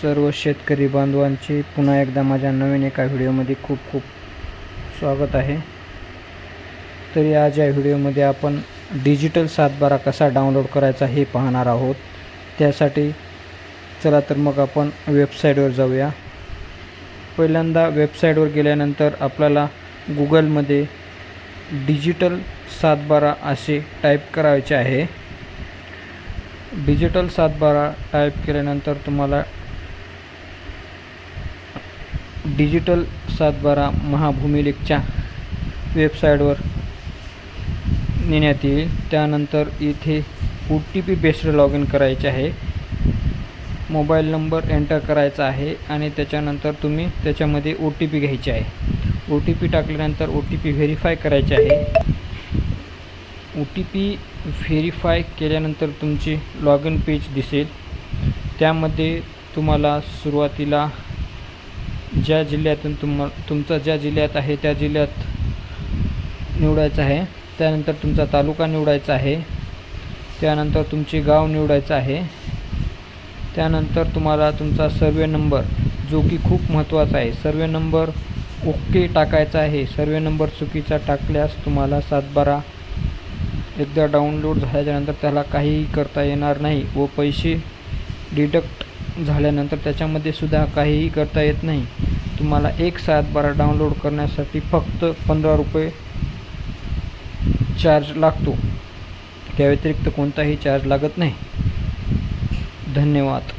सर्व शेतकरी बांधवांचे पुन्हा एकदा माझ्या नवीन एका व्हिडिओमध्ये खूप खूप स्वागत आहे। तरी आज या व्हिडिओमध्ये आपण डिजिटल सातबारा कसा डाउनलोड करायचा हे पाहणार आहोत। त्यासाठी चला तर मग आपण वेबसाईटवर जाऊया। पहिल्यांदा वेबसाईटवर गेल्यानंतर आपल्याला गूगलमध्ये डिजिटल सातबारा असे टाईप करायचे आहे। डिजिटल सातबारा टाईप केल्यानंतर तुम्हाला डिजिटल सातबारा महाभूमिलेखच्या वेबसाईटवर नेण्यात येईल। त्यानंतर इथे OTP बेस्ड लॉग इन करायचे आहे। मोबाईल नंबर एंटर करायचा आहे आणि त्याच्यानंतर तुम्ही त्याच्यामध्ये OTP घ्यायचे आहे। OTP टाकल्यानंतर OTP व्हेरीफाय करायचे आहे। OTP व्हेरीफाय केल्यानंतर तुमची लॉग इन पेज दिसेल। त्यामध्ये तुम्हाला सुरुवातीला ज्या जिल्ह्यातून तुमचा ज्या जिल्ह्यात आहे त्या जिल्ह्यात निवडायचं आहे। त्यानंतर तुमचा तालुका निवडायचा आहे। त्यानंतर तुमचे गाव निवडायचं आहे। त्यानंतर तुम्हाला तुमचा सर्वे नंबर, जो की खूप महत्त्वाचा आहे, सर्वे नंबर ओके टाकायचा आहे। सर्वे नंबर चुकीचा टाकल्यास तुम्हाला सातबारा एकदा डाउनलोड झाल्यानंतर त्याला काहीही करता येणार नाही व पैसे डिडक्ट झाल्यानंतर त्याच्यामध्ये सुद्धा काहीही करता येत नाही। तुम्हाला एक सातबारा डाउनलोड करण्यासाठी फक्त 15 रुपये चार्ज लागतो। त्या व्यतिरिक्त कोणताही चार्ज लागत नाही। धन्यवाद।